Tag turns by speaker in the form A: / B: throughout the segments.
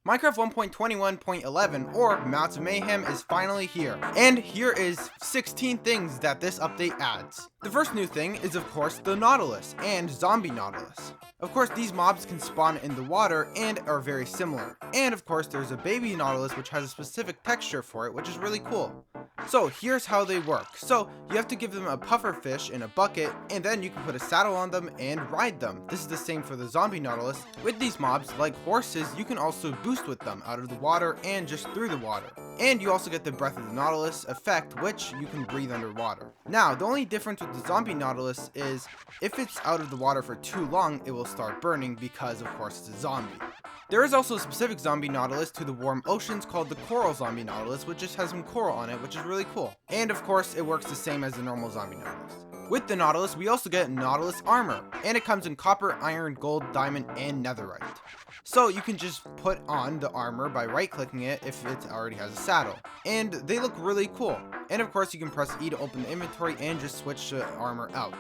A: Minecraft 1.21.11 or Mounts of Mayhem is finally here, and here is 16 things that this update adds. The first new thing is of course the Nautilus and Zombie Nautilus. Of course these mobs can spawn in the water and are very similar. And of course there's a baby Nautilus which has a specific texture for it, which is really cool. So here's how they work. So you have to give them a puffer fish in a bucket, and then you can put a saddle on them and ride them. This is the same for the Zombie Nautilus. With these mobs, like horses, you can also boost with them out of the water and just through the water. And you also get the Breath of the Nautilus effect, which you can breathe underwater. Now, the only difference with the Zombie Nautilus is if it's out of the water for too long, it will start burning because of course it's a zombie. There is also a specific Zombie Nautilus to the warm oceans called the Coral Zombie Nautilus, which just has some coral on it, which is really cool. And of course, it works the same as the normal Zombie Nautilus. With the Nautilus, we also get Nautilus armor, and it comes in copper, iron, gold, diamond, and netherite. So you can just put on the armor by right-clicking it if it already has a saddle. And they look really cool. And of course, you can press E to open the inventory and just switch the armor out.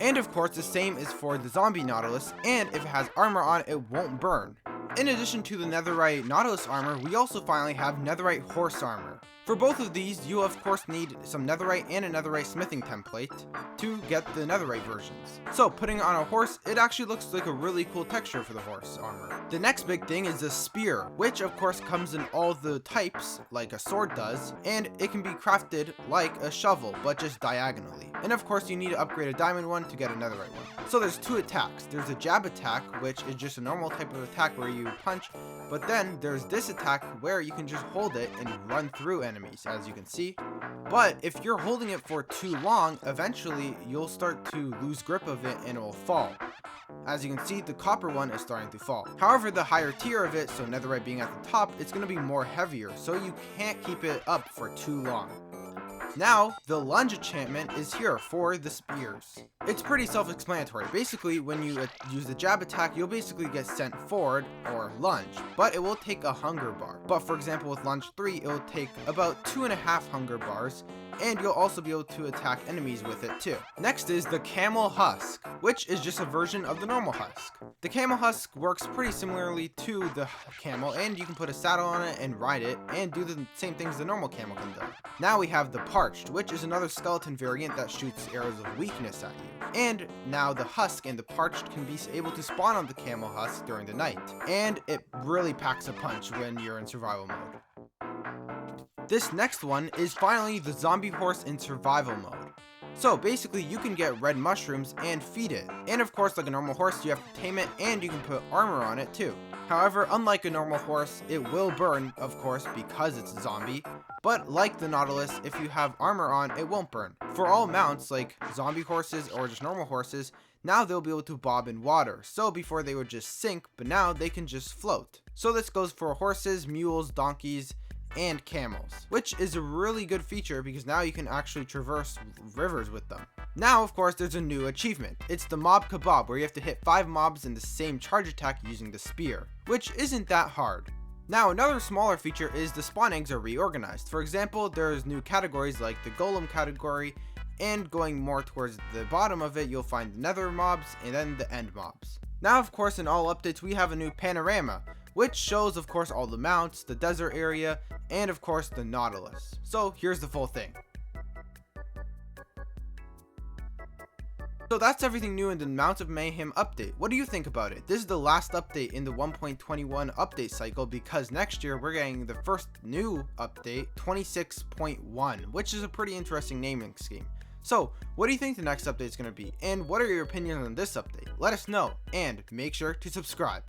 A: And of course, the same is for the Zombie Nautilus, and if it has armor on, it won't burn. In addition to the Netherite Nautilus armor, we also finally have Netherite horse armor. For both of these, you of course need some Netherite and a Netherite smithing template to get the Netherite versions. So putting on a horse, it actually looks like a really cool texture for the horse armor. The next big thing is the spear, which of course comes in all the types like a sword does, and it can be crafted like a shovel, but just diagonally. And of course you need to upgrade a diamond one to get a Netherite one. So there's two attacks. There's a jab attack, which is just a normal type of attack where you punch, but then there's this attack where you can just hold it and run through enemies, as you can see. But if you're holding it for too long, eventually you'll start to lose grip of it and it will fall. As you can see, the copper one is starting to fall. However, the higher tier of it, so Netherite being at the top, it's going to be more heavier, so you can't keep it up for too long. Now, the lunge enchantment is here for the spears. It's pretty self-explanatory. Basically, when you use the jab attack, you'll basically get sent forward or lunge, but it will take a hunger bar. But for example, with lunge 3, it will take about 2.5 hunger bars, and you'll also be able to attack enemies with it too. Next is the camel husk, which is just a version of the normal husk. The camel husk works pretty similarly to the camel, and you can put a saddle on it and ride it and do the same things the normal camel can do. Now we have the parched, which is another skeleton variant that shoots arrows of weakness at you. And now the husk and the parched can be able to spawn on the camel husk during the night, and it really packs a punch when you're in survival mode. This next one is finally the zombie horse in survival mode. So basically you can get red mushrooms and feed it. And of course, like a normal horse, you have to tame it and you can put armor on it too. However, unlike a normal horse, it will burn, of course, because it's a zombie. But like the Nautilus, if you have armor on, it won't burn. For all mounts, like zombie horses or just normal horses, now they'll be able to bob in water. So before they would just sink, but now they can just float. So this goes for horses, mules, donkeys, and camels, which is a really good feature because now you can actually traverse rivers with them. Now, of course, there's a new achievement. It's the mob kebab, where you have to hit 5 mobs in the same charge attack using the spear, which isn't that hard. Now, another smaller feature is the spawn eggs are reorganized. For example, there's new categories like the golem category, and going more towards the bottom of it, you'll find the nether mobs and then the end mobs. Now, of course, in all updates, we have a new panorama, which shows, of course, all the mounts, the desert area, and of course, the Nautilus. So here's the full thing. So that's everything new in the Mounts of Mayhem update. What do you think about it? This is the last update in the 1.21 update cycle because next year we're getting the first new update, 26.1, which is a pretty interesting naming scheme. So, what do you think the next update is going to be? And what are your opinions on this update? Let us know, and make sure to subscribe.